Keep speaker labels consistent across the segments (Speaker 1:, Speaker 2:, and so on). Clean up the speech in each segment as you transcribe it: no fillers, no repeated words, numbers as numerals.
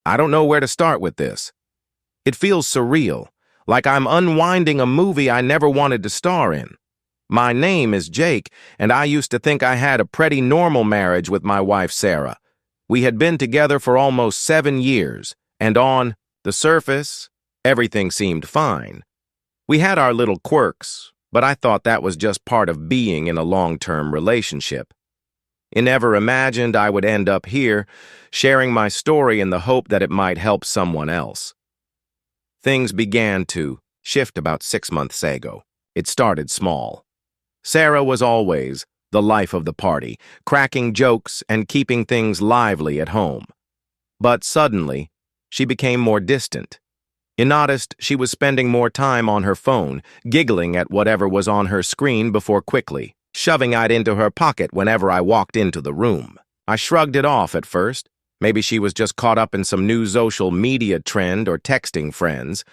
Speaker 1: I don't know where to start with this. It feels surreal, like I'm unwinding a movie I never wanted to star in. My name is Jake, and I used to think I had a pretty normal marriage with my wife, Sarah. We had been together for almost 7 years, and on the surface, everything seemed fine. We had our little quirks, but I thought that was just part of being in a long-term relationship. I never imagined I would end up here, sharing my story in the hope that it might help someone else. Things began to shift about 6 months ago. It started small. Sarah was always the life of the party, cracking jokes and keeping things lively at home. But suddenly, she became more distant. I noticed she was spending more time on her phone, giggling at whatever was on her screen before quickly shoving it into her pocket whenever I walked into the room. I shrugged it off at first. Maybe she was just caught up in some new social media trend or texting friends.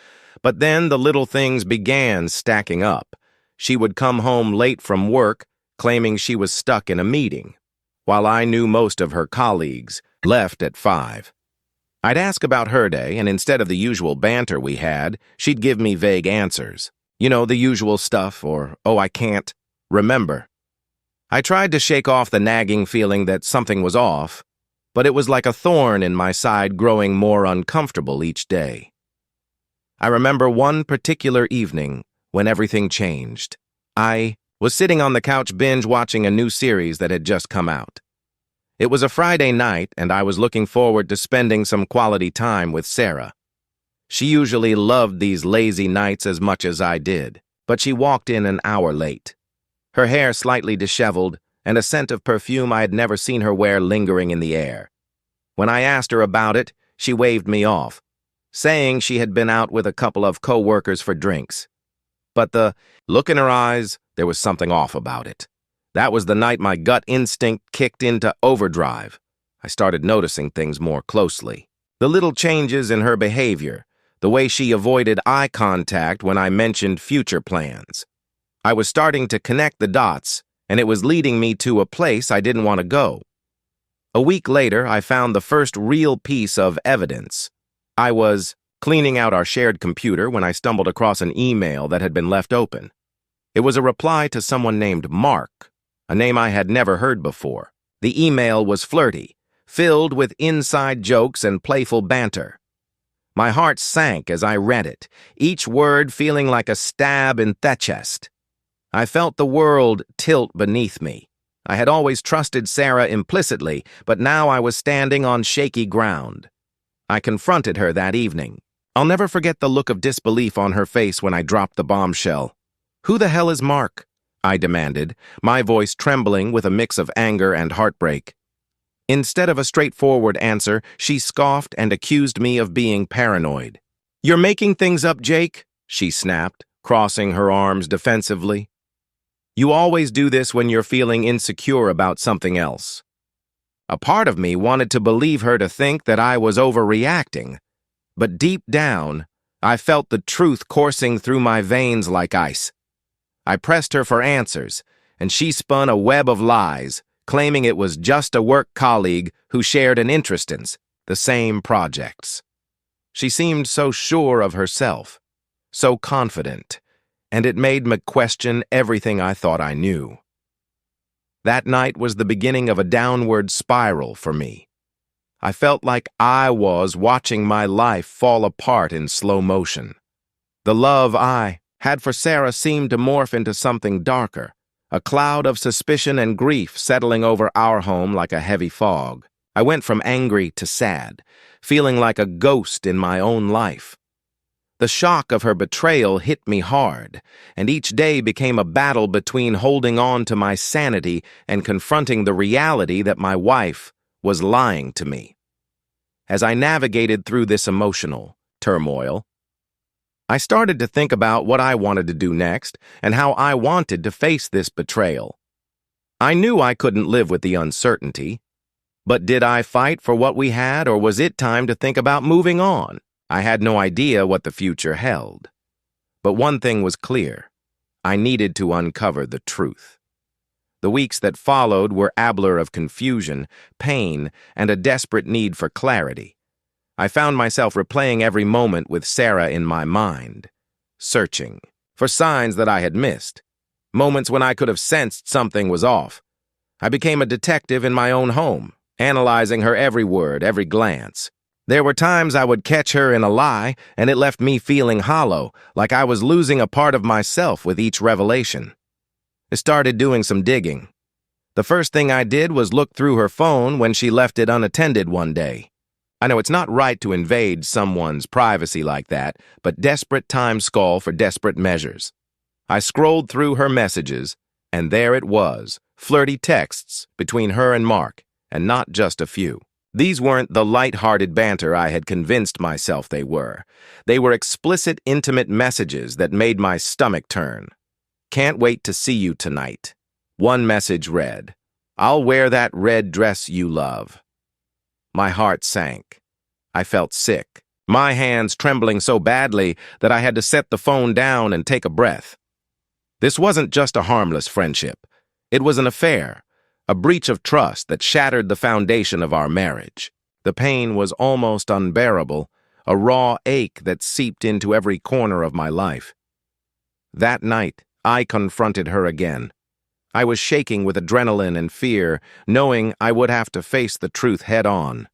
Speaker 1: But then the little things began stacking up. She would come home late from work, claiming she was stuck in a meeting, while I knew most of her colleagues left at 5. I'd ask about her day, and instead of the usual banter we had, she'd give me vague answers. You know, the usual stuff, or, oh, I can't remember. I tried to shake off the nagging feeling that something was off, but it was like a thorn in my side growing more uncomfortable each day. I remember one particular evening when everything changed. I was sitting on the couch binge-watching a new series that had just come out. It was a Friday night, and I was looking forward to spending some quality time with Sarah. She usually loved these lazy nights as much as I did, but she walked in an hour late. Her hair slightly disheveled, and a scent of perfume I had never seen her wear lingering in the air. When I asked her about it, she waved me off, saying she had been out with a couple of co-workers for drinks. But the look in her eyes, there was something off about it. That was the night my gut instinct kicked into overdrive. I started noticing things more closely. The little changes in her behavior, the way she avoided eye contact when I mentioned future plans. I was starting to connect the dots, and it was leading me to a place I didn't want to go. A week later, I found the first real piece of evidence. I was cleaning out our shared computer when I stumbled across an email that had been left open. It was a reply to someone named Mark, a name I had never heard before. The email was flirty, filled with inside jokes and playful banter. My heart sank as I read it, each word feeling like a stab in the chest. I felt the world tilt beneath me. I had always trusted Sarah implicitly, but now I was standing on shaky ground. I confronted her that evening. I'll never forget the look of disbelief on her face when I dropped the bombshell. "Who the hell is Mark?" I demanded, my voice trembling with a mix of anger and heartbreak. Instead of a straightforward answer, she scoffed and accused me of being paranoid. "You're making things up, Jake," she snapped, crossing her arms defensively. "You always do this when you're feeling insecure about something else." A part of me wanted to believe her to think that I was overreacting, but deep down, I felt the truth coursing through my veins like ice. I pressed her for answers, and she spun a web of lies, claiming it was just a work colleague who shared an interest in the same projects. She seemed so sure of herself, so confident, and it made me question everything I thought I knew. That night was the beginning of a downward spiral for me. I felt like I was watching my life fall apart in slow motion. The love I had for Sarah seemed to morph into something darker, a cloud of suspicion and grief settling over our home like a heavy fog. I went from angry to sad, feeling like a ghost in my own life. The shock of her betrayal hit me hard, and each day became a battle between holding on to my sanity and confronting the reality that my wife was lying to me. As I navigated through this emotional turmoil, I started to think about what I wanted to do next and how I wanted to face this betrayal. I knew I couldn't live with the uncertainty, but did I fight for what we had, or was it time to think about moving on? I had no idea what the future held. But one thing was clear. I needed to uncover the truth. The weeks that followed were a blur of confusion, pain, and a desperate need for clarity. I found myself replaying every moment with Sarah in my mind, searching for signs that I had missed, moments when I could have sensed something was off. I became a detective in my own home, analyzing her every word, every glance. There were times I would catch her in a lie, and it left me feeling hollow, like I was losing a part of myself with each revelation. I started doing some digging. The first thing I did was look through her phone when she left it unattended one day. I know it's not right to invade someone's privacy like that, but desperate times call for desperate measures. I scrolled through her messages, and there it was, flirty texts between her and Mark, and not just a few. These weren't the light-hearted banter I had convinced myself they were. They were explicit, intimate messages that made my stomach turn. "Can't wait to see you tonight." One message read, "I'll wear that red dress you love." My heart sank. I felt sick, my hands trembling so badly that I had to set the phone down and take a breath. This wasn't just a harmless friendship. It was an affair, a breach of trust that shattered the foundation of our marriage. The pain was almost unbearable, a raw ache that seeped into every corner of my life. That night, I confronted her again. I was shaking with adrenaline and fear, knowing I would have to face the truth head-on.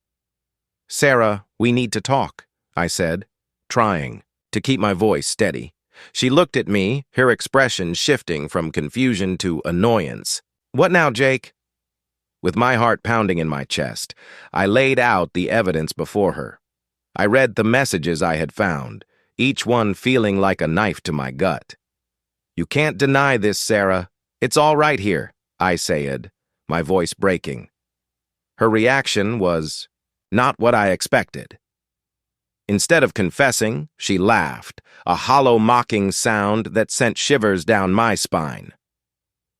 Speaker 1: "Sarah, we need to talk," I said, trying to keep my voice steady. She looked at me, her expression shifting from confusion to annoyance. "What now, Jake?" With my heart pounding in my chest, I laid out the evidence before her. I read the messages I had found, each one feeling like a knife to my gut. "You can't deny this, Sarah. It's all right here," I said, my voice breaking. Her reaction was not what I expected. Instead of confessing, she laughed, a hollow mocking sound that sent shivers down my spine.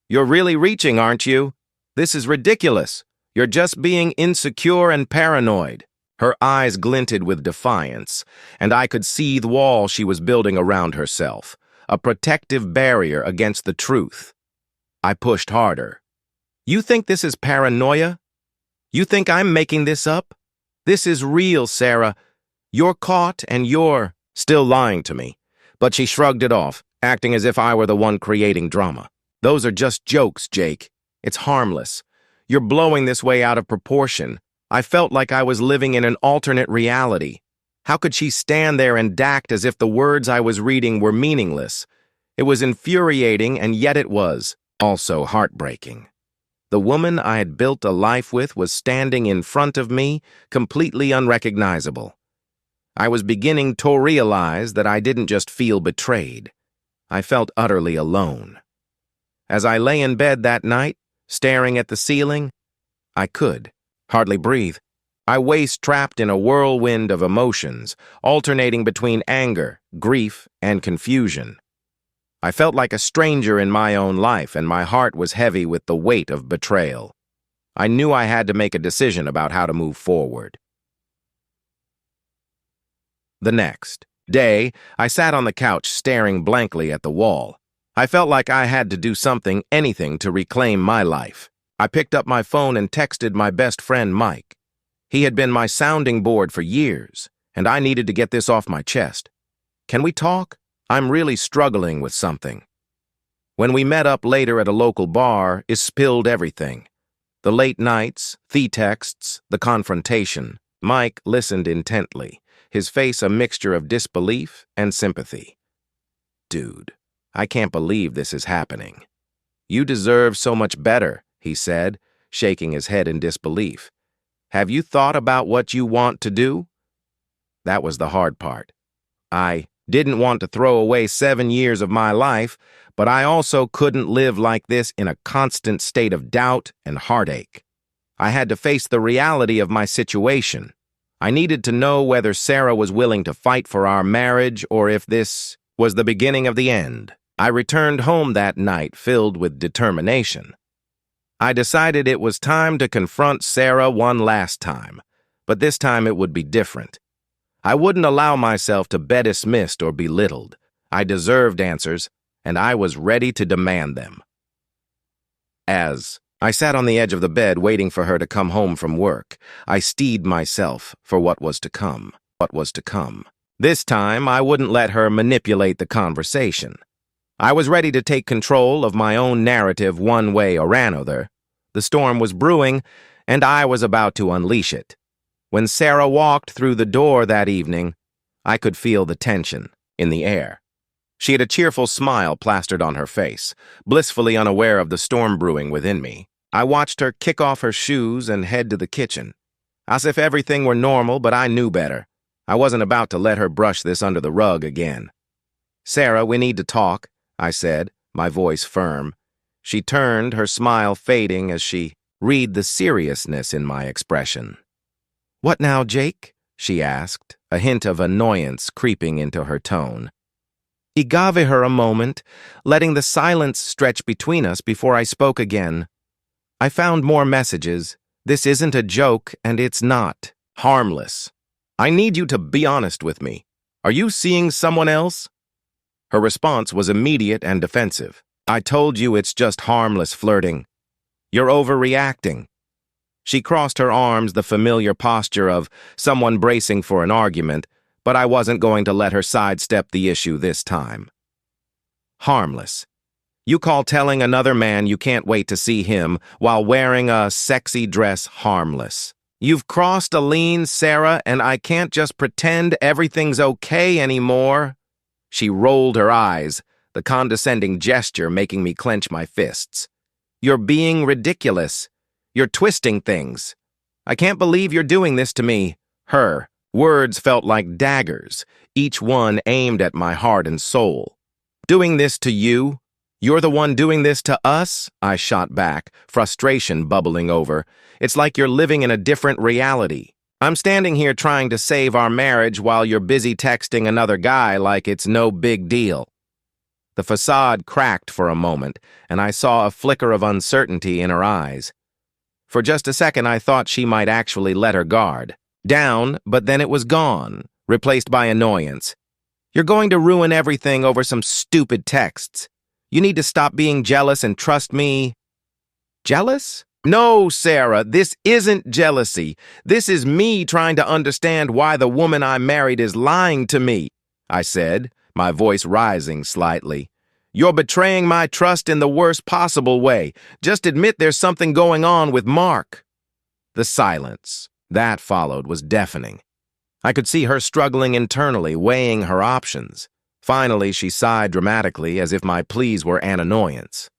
Speaker 1: "You're really reaching, aren't you? This is ridiculous. You're just being insecure and paranoid." Her eyes glinted with defiance, and I could see the wall she was building around herself, a protective barrier against the truth. I pushed harder. "You think this is paranoia? You think I'm making this up? This is real, Sarah. You're caught and you're still lying to me." But she shrugged it off, acting as if I were the one creating drama. "Those are just jokes, Jake. It's harmless. You're blowing this way out of proportion. I felt like I was living in an alternate reality. How could she stand there and act as if the words I was reading were meaningless? It was infuriating, and yet it was also heartbreaking. The woman I had built a life with was standing in front of me, completely unrecognizable. I was beginning to realize that I didn't just feel betrayed. I felt utterly alone. As I lay in bed that night, staring at the ceiling, I could hardly breathe. I trapped in a whirlwind of emotions, alternating between anger, grief, and confusion. I felt like a stranger in my own life, and my heart was heavy with the weight of betrayal. I knew I had to make a decision about how to move forward. The next day, I sat on the couch staring blankly at the wall. I felt like I had to do something, anything, to reclaim my life. I picked up my phone and texted my best friend, Mike. He had been my sounding board for years, and I needed to get this off my chest. "Can we talk? I'm really struggling with something." When we met up later at a local bar, it spilled everything. The late nights, the texts, the confrontation. Mike listened intently, his face a mixture of disbelief and sympathy. "Dude, I can't believe this is happening. You deserve so much better," he said, shaking his head in disbelief. "Have you thought about what you want to do?" That was the hard part. I didn't want to throw away 7 years of my life, but I also couldn't live like this in a constant state of doubt and heartache. I had to face the reality of my situation. I needed to know whether Sarah was willing to fight for our marriage or if this was the beginning of the end. I returned home that night filled with determination. I decided it was time to confront Sarah one last time, but this time it would be different. I wouldn't allow myself to be dismissed or belittled. I deserved answers, and I was ready to demand them. As I sat on the edge of the bed waiting for her to come home from work. I steeled myself for what was to come. This time, I wouldn't let her manipulate the conversation. I was ready to take control of my own narrative one way or another. The storm was brewing, and I was about to unleash it. When Sarah walked through the door that evening, I could feel the tension in the air. She had a cheerful smile plastered on her face, blissfully unaware of the storm brewing within me. I watched her kick off her shoes and head to the kitchen, as if everything were normal, but I knew better. I wasn't about to let her brush this under the rug again. "Sarah, we need to talk," I said, my voice firm. She turned, her smile fading as she read the seriousness in my expression. "What now, Jake?" she asked, a hint of annoyance creeping into her tone. I gave her a moment, letting the silence stretch between us before I spoke again. "I found more messages. This isn't a joke, and it's not harmless. I need you to be honest with me. Are you seeing someone else?" Her response was immediate and defensive. "I told you it's just harmless flirting. You're overreacting." She crossed her arms, the familiar posture of someone bracing for an argument, but I wasn't going to let her sidestep the issue this time. "Harmless. You call telling another man you can't wait to see him while wearing a sexy dress harmless. You've crossed a line, Sarah, and I can't just pretend everything's okay anymore." She rolled her eyes, the condescending gesture making me clench my fists. "You're being ridiculous. You're twisting things. I can't believe you're doing this to me." Her words felt like daggers, each one aimed at my heart and soul. "Doing this to you? You're the one doing this to us?" I shot back, frustration bubbling over. "It's like you're living in a different reality. I'm standing here trying to save our marriage while you're busy texting another guy like it's no big deal." The facade cracked for a moment, and I saw a flicker of uncertainty in her eyes. For just a second, I thought she might actually let her guard down, but then it was gone, replaced by annoyance. "You're going to ruin everything over some stupid texts. You need to stop being jealous and trust me." "Jealous? No, Sarah, this isn't jealousy. This is me trying to understand why the woman I married is lying to me," I said, my voice rising slightly. "You're betraying my trust in the worst possible way. Just admit there's something going on with Mark." The silence that followed was deafening. I could see her struggling internally, weighing her options. Finally, she sighed dramatically as if my pleas were an annoyance.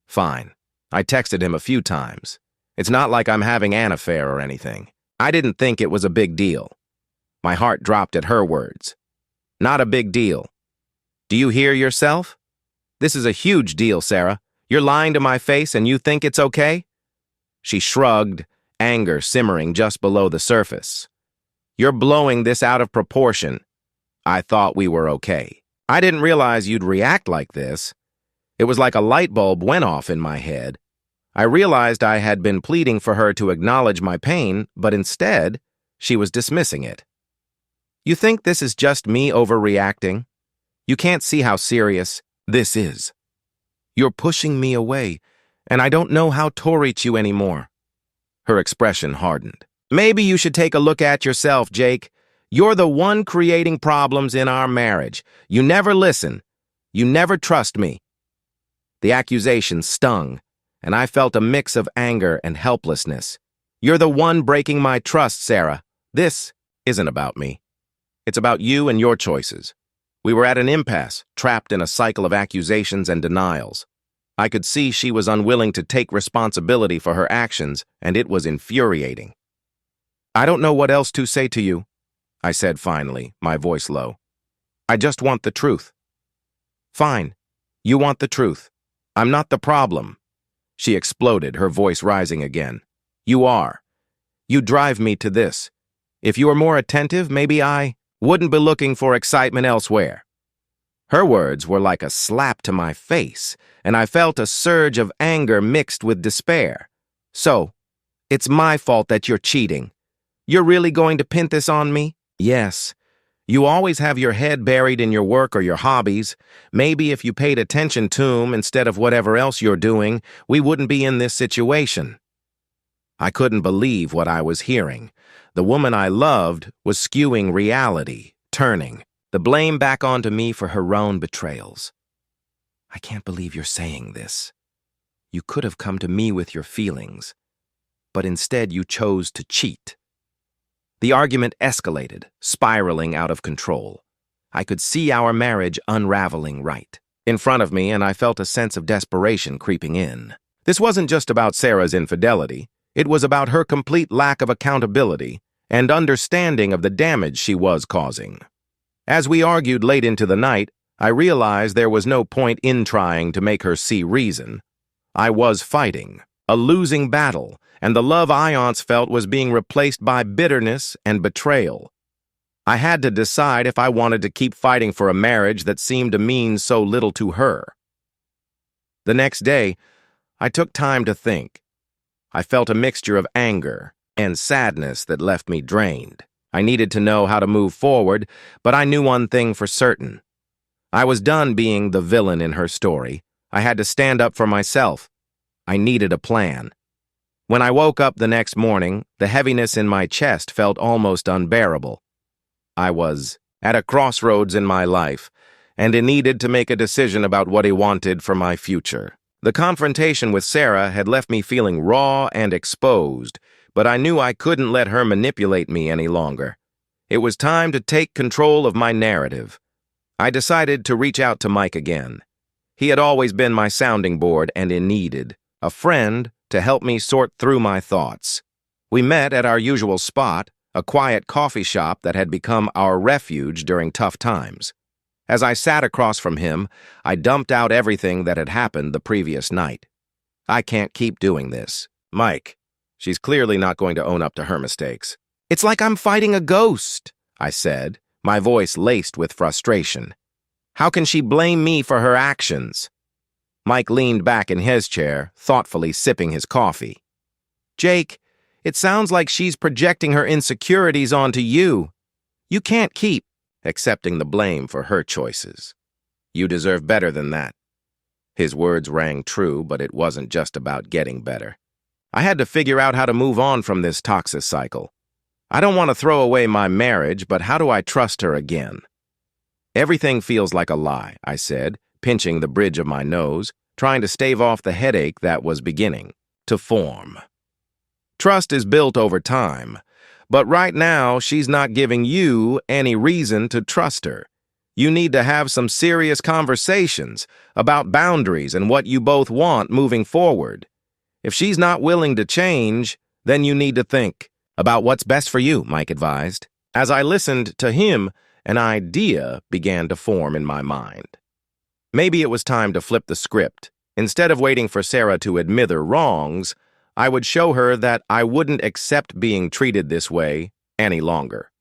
Speaker 1: "Fine. I texted him a few times. It's not like I'm having an affair or anything. I didn't think it was a big deal." My heart dropped at her words. "Not a big deal. Do you hear yourself? This is a huge deal, Sarah. You're lying to my face and you think it's okay?" She shrugged, anger simmering just below the surface. "You're blowing this out of proportion. I thought we were okay. I didn't realize you'd react like this." It was like a light bulb went off in my head. I realized I had been pleading for her to acknowledge my pain, but instead, she was dismissing it. "You think this is just me overreacting? You can't see how serious this is. You're pushing me away, and I don't know how to reach you anymore." Her expression hardened. "Maybe you should take a look at yourself, Jake. You're the one creating problems in our marriage. You never listen. You never trust me." The accusation stung, and I felt a mix of anger and helplessness. "You're the one breaking my trust, Sarah. This isn't about me. It's about you and your choices." We were at an impasse, trapped in a cycle of accusations and denials. I could see she was unwilling to take responsibility for her actions, and it was infuriating. "I don't know what else to say to you," I said finally, my voice low. "I just want the truth." "Fine. You want the truth. I'm not the problem." She exploded, her voice rising again. "You are. You drive me to this. If you were more attentive, maybe I wouldn't be looking for excitement elsewhere." Her words were like a slap to my face, and I felt a surge of anger mixed with despair. "So, it's my fault that you're cheating. You're really going to pin this on me?" "Yes. You always have your head buried in your work or your hobbies. Maybe if you paid attention to 'em instead of whatever else you're doing, we wouldn't be in this situation." I couldn't believe what I was hearing. The woman I loved was skewing reality, turning the blame back onto me for her own betrayals. "I can't believe you're saying this. You could have come to me with your feelings, but instead you chose to cheat." The argument escalated, spiraling out of control. I could see our marriage unraveling right in front of me, and I felt a sense of desperation creeping in. This wasn't just about Sarah's infidelity. It was about her complete lack of accountability and understanding of the damage she was causing. As we argued late into the night, I realized there was no point in trying to make her see reason. I was fighting a losing battle, and the love I once felt was being replaced by bitterness and betrayal. I had to decide if I wanted to keep fighting for a marriage that seemed to mean so little to her. The next day, I took time to think. I felt a mixture of anger and sadness that left me drained. I needed to know how to move forward, but I knew one thing for certain. I was done being the villain in her story. I had to stand up for myself. I needed a plan. When I woke up the next morning, the heaviness in my chest felt almost unbearable. I was at a crossroads in my life, and I needed to make a decision about what I wanted for my future. The confrontation with Sarah had left me feeling raw and exposed, but I knew I couldn't let her manipulate me any longer. It was time to take control of my narrative. I decided to reach out to Mike again. He had always been my sounding board, and I needed a friend to help me sort through my thoughts. We met at our usual spot, a quiet coffee shop that had become our refuge during tough times. As I sat across from him, I dumped out everything that had happened the previous night. "I can't keep doing this. Mike, she's clearly not going to own up to her mistakes." "It's like I'm fighting a ghost," I said, my voice laced with frustration. "How can she blame me for her actions?" Mike leaned back in his chair, thoughtfully sipping his coffee. "Jake, it sounds like she's projecting her insecurities onto you. You can't keep accepting the blame for her choices. You deserve better than that." His words rang true, but it wasn't just about getting better. I had to figure out how to move on from this toxic cycle. I don't want to throw away my marriage, but how do I trust her again? "Everything feels like a lie," I said, pinching the bridge of my nose, trying to stave off the headache that was beginning to form. "Trust is built over time, but right now she's not giving you any reason to trust her. You need to have some serious conversations about boundaries and what you both want moving forward. If she's not willing to change, then you need to think about what's best for you," Mike advised. As I listened to him, an idea began to form in my mind. Maybe it was time to flip the script. Instead of waiting for Sarah to admit her wrongs, I would show her that I wouldn't accept being treated this way any longer.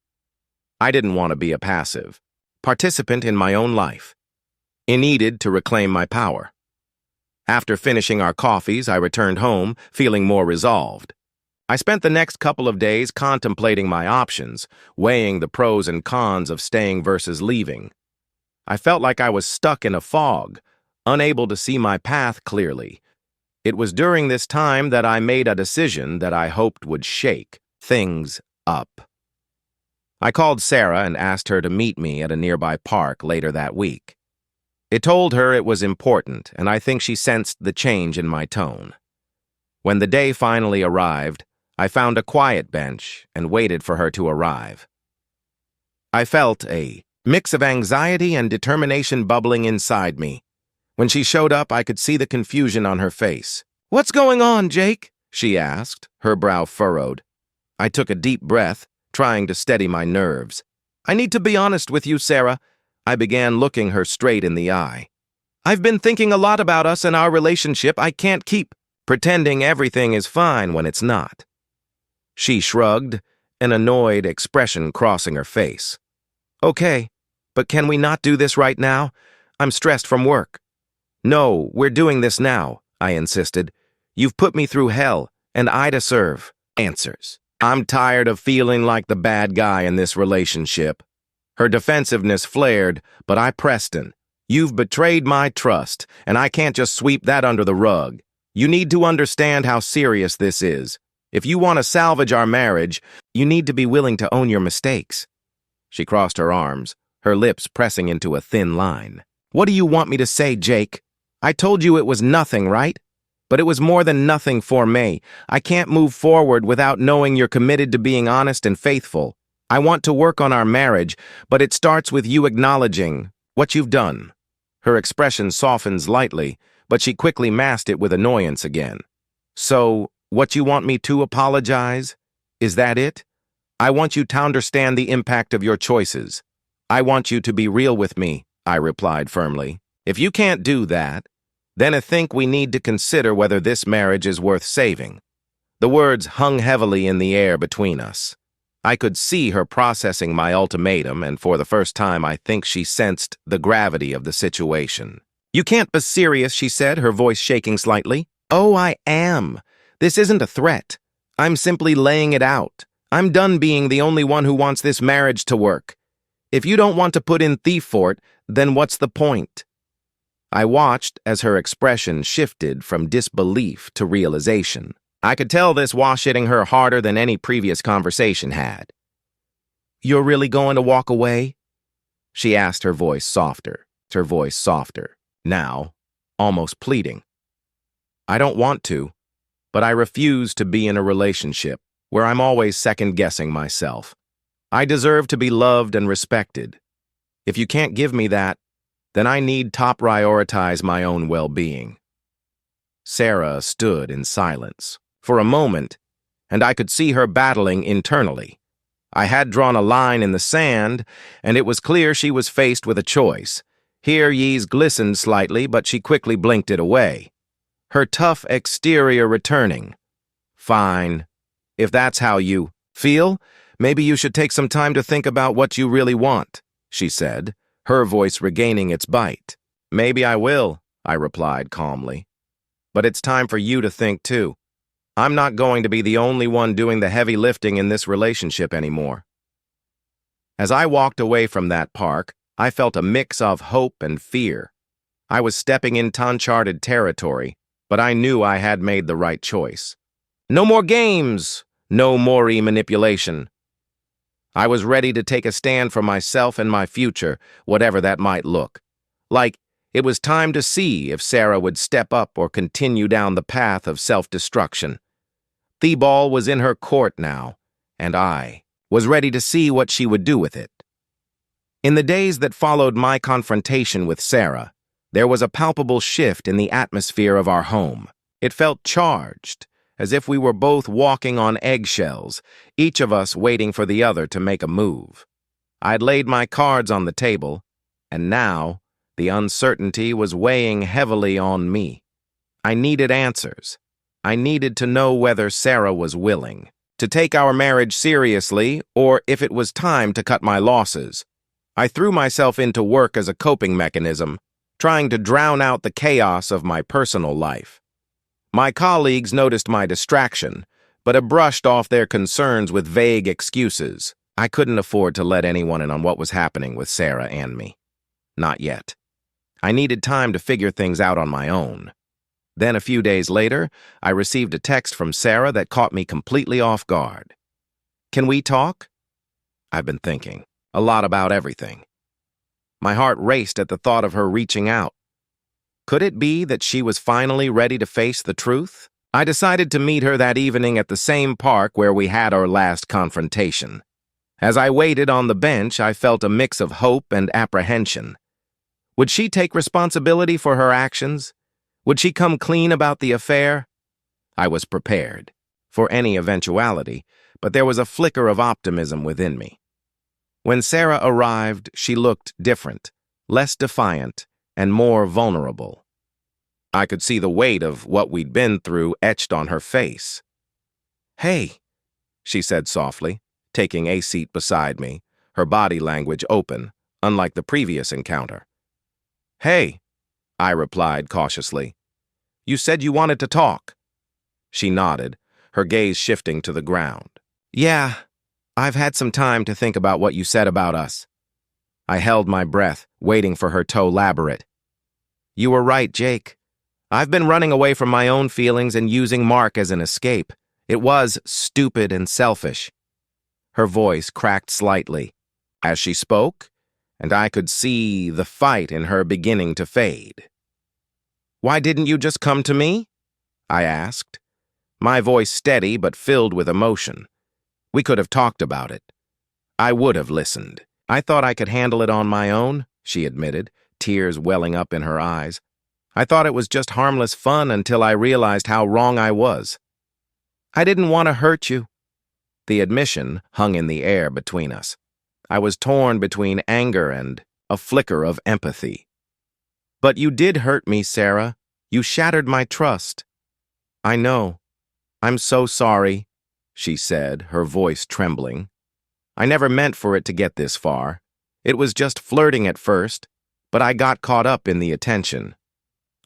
Speaker 1: I didn't want to be a passive participant in my own life. I needed to reclaim my power. After finishing our coffees, I returned home, feeling more resolved. I spent the next couple of days contemplating my options, weighing the pros and cons of staying versus leaving. I felt like I was stuck in a fog, unable to see my path clearly. It was during this time that I made a decision that I hoped would shake things up. I called Sarah and asked her to meet me at a nearby park later that week. I told her it was important, and I think she sensed the change in my tone. When the day finally arrived, I found a quiet bench and waited for her to arrive. I felt a mix of anxiety and determination bubbling inside me. When she showed up, I could see the confusion on her face. "What's going on, Jake?" she asked, her brow furrowed. I took a deep breath, trying to steady my nerves. "I need to be honest with you, Sarah." I began, looking her straight in the eye. "I've been thinking a lot about us and our relationship. I can't keep pretending everything is fine when it's not." She shrugged, an annoyed expression crossing her face. "Okay, but can we not do this right now? I'm stressed from work." "No, we're doing this now," I insisted. "You've put me through hell, and I deserve answers. I'm tired of feeling like the bad guy in this relationship." Her defensiveness flared, but I pressed in. You've betrayed my trust, and I can't just sweep that under the rug. You need to understand how serious this is. If you want to salvage our marriage, you need to be willing to own your mistakes. She crossed her arms, her lips pressing into a thin line. What do you want me to say, Jake? I told you it was nothing, right? But it was more than nothing for me. I can't move forward without knowing you're committed to being honest and faithful. I want to work on our marriage, but it starts with you acknowledging what you've done. Her expression softened slightly, but she quickly masked it with annoyance again. So, what you want me to apologize? Is that it? I want you to understand the impact of your choices. I want you to be real with me, I replied firmly. If you can't do that, then I think we need to consider whether this marriage is worth saving. The words hung heavily in the air between us. I could see her processing my ultimatum, and for the first time I think she sensed the gravity of the situation. You can't be serious, she said, her voice shaking slightly. Oh, I am. This isn't a threat. I'm simply laying it out. I'm done being the only one who wants this marriage to work. If you don't want to put in thief for it, then what's the point? I watched as her expression shifted from disbelief to realization. I could tell this was hitting her harder than any previous conversation had. You're really going to walk away? She asked, her voice softer, now almost pleading. I don't want to, but I refuse to be in a relationship where I'm always second-guessing myself. I deserve to be loved and respected. If you can't give me that, then I need to prioritize my own well-being. Sarah stood in silence for a moment, and I could see her battling internally. I had drawn a line in the sand, and it was clear she was faced with a choice. Here Yee's glistened slightly, but she quickly blinked it away, her tough exterior returning. Fine. If that's how you feel, maybe you should take some time to think about what you really want, she said, her voice regaining its bite. Maybe I will, I replied calmly. But it's time for you to think too. I'm not going to be the only one doing the heavy lifting in this relationship anymore. As I walked away from that park, I felt a mix of hope and fear. I was stepping into uncharted territory, but I knew I had made the right choice. No more games, no more manipulation. I was ready to take a stand for myself and my future, whatever that might look. Like, it was time to see if Sarah would step up or continue down the path of self-destruction. The ball was in her court now, and I was ready to see what she would do with it. In the days that followed my confrontation with Sarah, there was a palpable shift in the atmosphere of our home. It felt charged, as if we were both walking on eggshells, each of us waiting for the other to make a move. I'd laid my cards on the table, and now the uncertainty was weighing heavily on me. I needed answers. I needed to know whether Sarah was willing to take our marriage seriously or if it was time to cut my losses. I threw myself into work as a coping mechanism, trying to drown out the chaos of my personal life. My colleagues noticed my distraction, but brushed off their concerns with vague excuses. I couldn't afford to let anyone in on what was happening with Sarah and me. Not yet. I needed time to figure things out on my own. Then a few days later, I received a text from Sarah that caught me completely off guard. Can we talk? I've been thinking a lot about everything. My heart raced at the thought of her reaching out. Could it be that she was finally ready to face the truth? I decided to meet her that evening at the same park where we had our last confrontation. As I waited on the bench, I felt a mix of hope and apprehension. Would she take responsibility for her actions? Would she come clean about the affair? I was prepared for any eventuality, but there was a flicker of optimism within me. When Sarah arrived, she looked different, less defiant, and more vulnerable. I could see the weight of what we'd been through etched on her face. Hey, she said softly, taking a seat beside me, her body language open, unlike the previous encounter. Hey, I replied cautiously. You said you wanted to talk. She nodded, her gaze shifting to the ground. Yeah, I've had some time to think about what you said about us. I held my breath, waiting for her to elaborate. You were right, Jake. I've been running away from my own feelings and using Mark as an escape. It was stupid and selfish. Her voice cracked slightly as she spoke, and I could see the fight in her beginning to fade. Why didn't you just come to me? I asked, my voice steady but filled with emotion. We could have talked about it. I would have listened. I thought I could handle it on my own, she admitted, tears welling up in her eyes. I thought it was just harmless fun until I realized how wrong I was. I didn't want to hurt you. The admission hung in the air between us. I was torn between anger and a flicker of empathy. But you did hurt me, Sarah. You shattered my trust. I know. I'm so sorry, she said, her voice trembling. I never meant for it to get this far. It was just flirting at first, but I got caught up in the attention.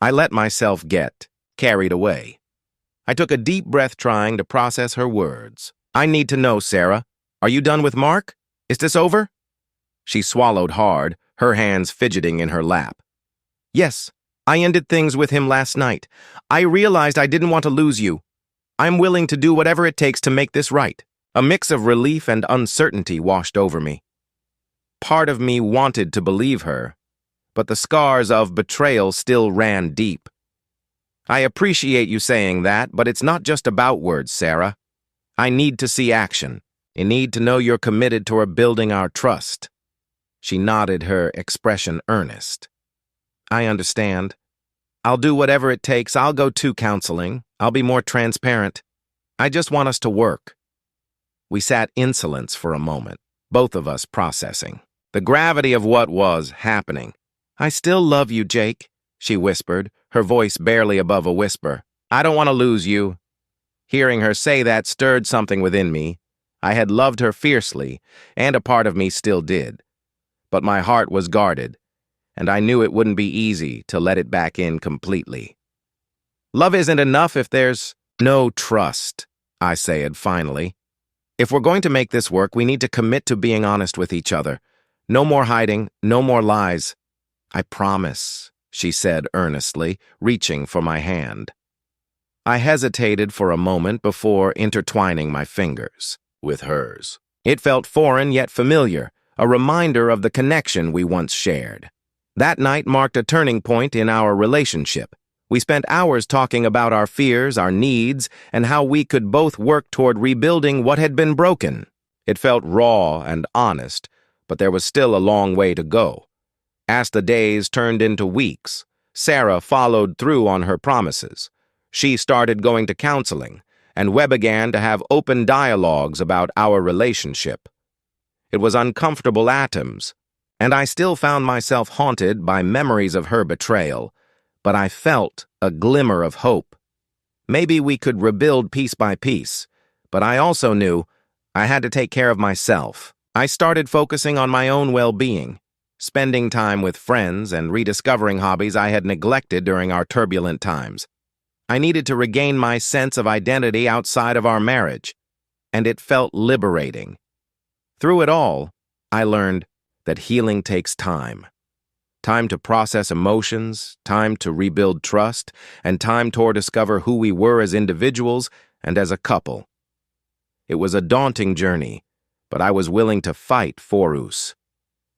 Speaker 1: I let myself get carried away. I took a deep breath trying to process her words. I need to know, Sarah. Are you done with Mark? Is this over? She swallowed hard, her hands fidgeting in her lap. Yes, I ended things with him last night. I realized I didn't want to lose you. I'm willing to do whatever it takes to make this right. A mix of relief and uncertainty washed over me. Part of me wanted to believe her, but the scars of betrayal still ran deep. I appreciate you saying that, but it's not just about words, Sarah. I need to see action. I need to know you're committed to rebuilding our trust. She nodded, her expression earnest. I understand. I'll do whatever it takes. I'll go to counseling. I'll be more transparent. I just want us to work. We sat in silence for a moment, both of us processing the gravity of what was happening. I still love you, Jake, she whispered, her voice barely above a whisper. I don't want to lose you. Hearing her say that stirred something within me. I had loved her fiercely, and a part of me still did. But my heart was guarded, and I knew it wouldn't be easy to let it back in completely. Love isn't enough if there's no trust, I said finally. If we're going to make this work, we need to commit to being honest with each other. No more hiding, no more lies. I promise, she said earnestly, reaching for my hand. I hesitated for a moment before intertwining my fingers with hers. It felt foreign yet familiar, a reminder of the connection we once shared. That night marked a turning point in our relationship. We spent hours talking about our fears, our needs, and how we could both work toward rebuilding what had been broken. It felt raw and honest, but there was still a long way to go. As the days turned into weeks, Sarah followed through on her promises. She started going to counseling, and we began to have open dialogues about our relationship. It was uncomfortable at times, and I still found myself haunted by memories of her betrayal, but I felt a glimmer of hope. Maybe we could rebuild piece by piece, but I also knew I had to take care of myself. I started focusing on my own well-being, spending time with friends and rediscovering hobbies I had neglected during our turbulent times. I needed to regain my sense of identity outside of our marriage, and it felt liberating. Through it all, I learned that healing takes time. Time to process emotions, time to rebuild trust, and time to discover who we were as individuals and as a couple. It was a daunting journey, but I was willing to fight for us.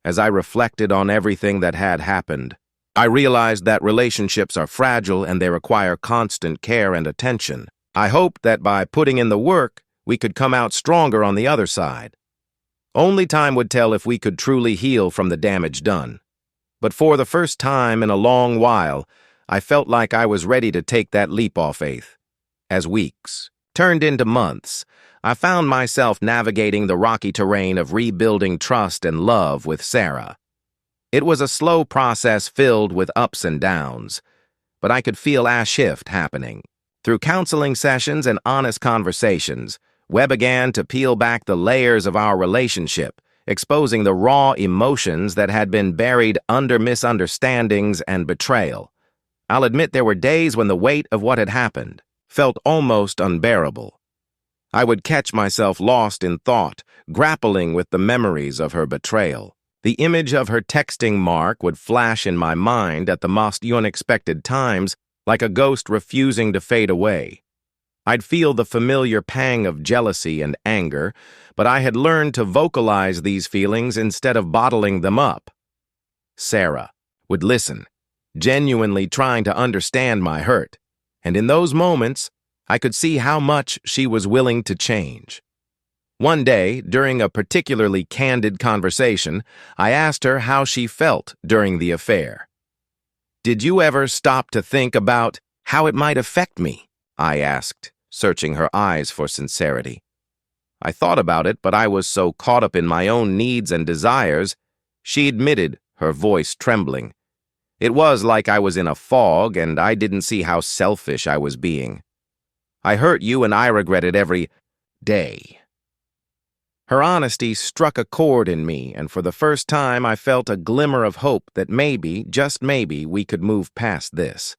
Speaker 1: As I reflected on everything that had happened, I realized that relationships are fragile and they require constant care and attention. I hoped that by putting in the work, we could come out stronger on the other side. Only time would tell if we could truly heal from the damage done. But for the first time in a long while, I felt like I was ready to take that leap of faith. As weeks turned into months, I found myself navigating the rocky terrain of rebuilding trust and love with Sarah. It was a slow process filled with ups and downs, but I could feel a shift happening. Through counseling sessions and honest conversations, we began to peel back the layers of our relationship, exposing the raw emotions that had been buried under misunderstandings and betrayal. I'll admit there were days when the weight of what had happened felt almost unbearable. I would catch myself lost in thought, grappling with the memories of her betrayal. The image of her texting Mark would flash in my mind at the most unexpected times, like a ghost refusing to fade away. I'd feel the familiar pang of jealousy and anger, but I had learned to vocalize these feelings instead of bottling them up. Sarah would listen, genuinely trying to understand my hurt, and in those moments, I could see how much she was willing to change. One day, during a particularly candid conversation, I asked her how she felt during the affair. "Did you ever stop to think about how it might affect me?" I asked, searching her eyes for sincerity. I thought about it, but I was so caught up in my own needs and desires, she admitted, her voice trembling. It was like I was in a fog, and I didn't see how selfish I was being. "I hurt you, and I regret it every day." Her honesty struck a chord in me, and for the first time I felt a glimmer of hope that maybe, just maybe, we could move past this.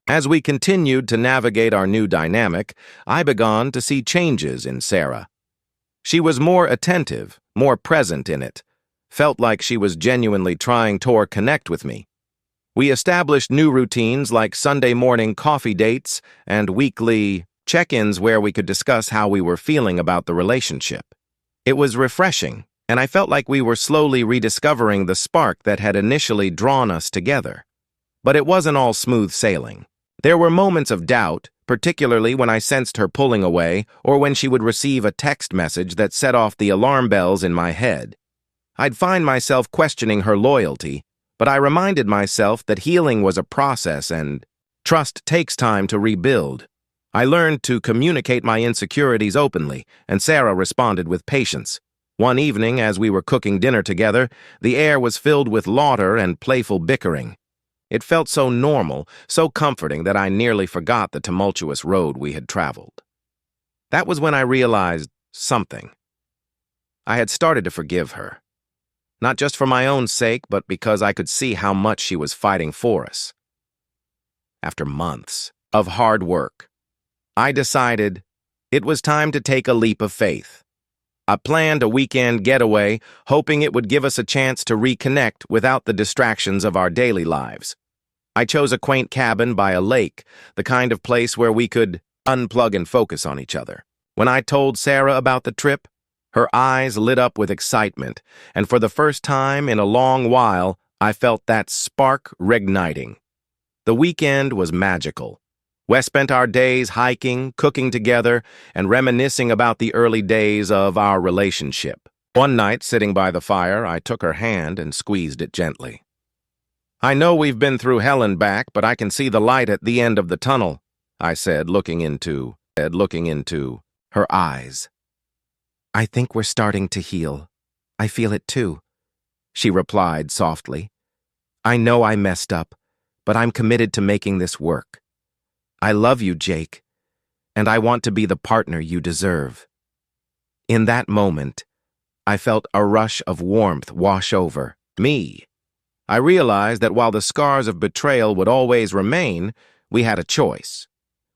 Speaker 1: As we continued to navigate our new dynamic, I began to see changes in Sarah. She was more attentive, more present in it, felt like she was genuinely trying to connect with me. We established new routines like Sunday morning coffee dates and weekly check-ins where we could discuss how we were feeling about the relationship. It was refreshing, and I felt like we were slowly rediscovering the spark that had initially drawn us together. But it wasn't all smooth sailing. There were moments of doubt, particularly when I sensed her pulling away or when she would receive a text message that set off the alarm bells in my head. I'd find myself questioning her loyalty, but I reminded myself that healing was a process and trust takes time to rebuild. I learned to communicate my insecurities openly, and Sarah responded with patience. One evening, as we were cooking dinner together, the air was filled with laughter and playful bickering. It felt so normal, so comforting that I nearly forgot the tumultuous road we had traveled. That was when I realized something. I had started to forgive her. Not just for my own sake, but because I could see how much she was fighting for us. After months of hard work, I decided it was time to take a leap of faith. I planned a weekend getaway, hoping it would give us a chance to reconnect without the distractions of our daily lives. I chose a quaint cabin by a lake, the kind of place where we could unplug and focus on each other. When I told Sarah about the trip, her eyes lit up with excitement, and for the first time in a long while, I felt that spark reigniting. The weekend was magical. We spent our days hiking, cooking together, and reminiscing about the early days of our relationship. One night, sitting by the fire, I took her hand and squeezed it gently. "I know we've been through hell and back, but I can see the light at the end of the tunnel," I said, looking into her eyes. "I think we're starting to heal. I feel it too," she replied softly. "I know I messed up, but I'm committed to making this work. I love you, Jake, and I want to be the partner you deserve." In that moment, I felt a rush of warmth wash over me. I realized that while the scars of betrayal would always remain, we had a choice.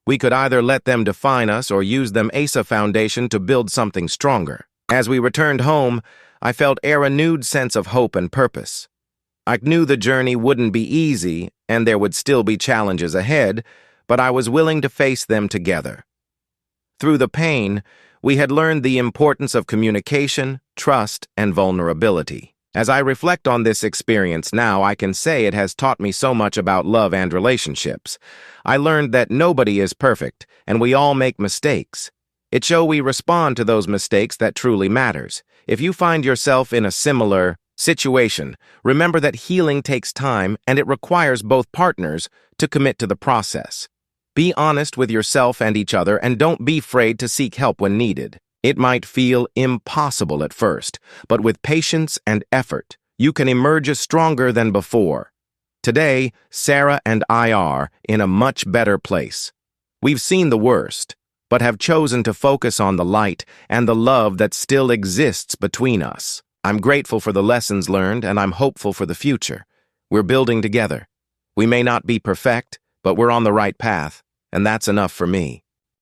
Speaker 1: We could either let them define us or use them as a foundation to build something stronger. As we returned home, I felt a renewed sense of hope and purpose. I knew the journey wouldn't be easy and there would still be challenges ahead, but I was willing to face them together. Through the pain, we had learned the importance of communication, trust, and vulnerability. As I reflect on this experience now, I can say it has taught me so much about love and relationships. I learned that nobody is perfect, and we all make mistakes. It's how we respond to those mistakes that truly matters. If you find yourself in a similar situation, remember that healing takes time and it requires both partners to commit to the process. Be honest with yourself and each other, and don't be afraid to seek help when needed. It might feel impossible at first, but with patience and effort, you can emerge stronger than before. Today, Sarah and I are in a much better place. We've seen the worst, but have chosen to focus on the light and the love that still exists between us. I'm grateful for the lessons learned, and I'm hopeful for the future. We're building together. We may not be perfect, but we're on the right path, and that's enough for me.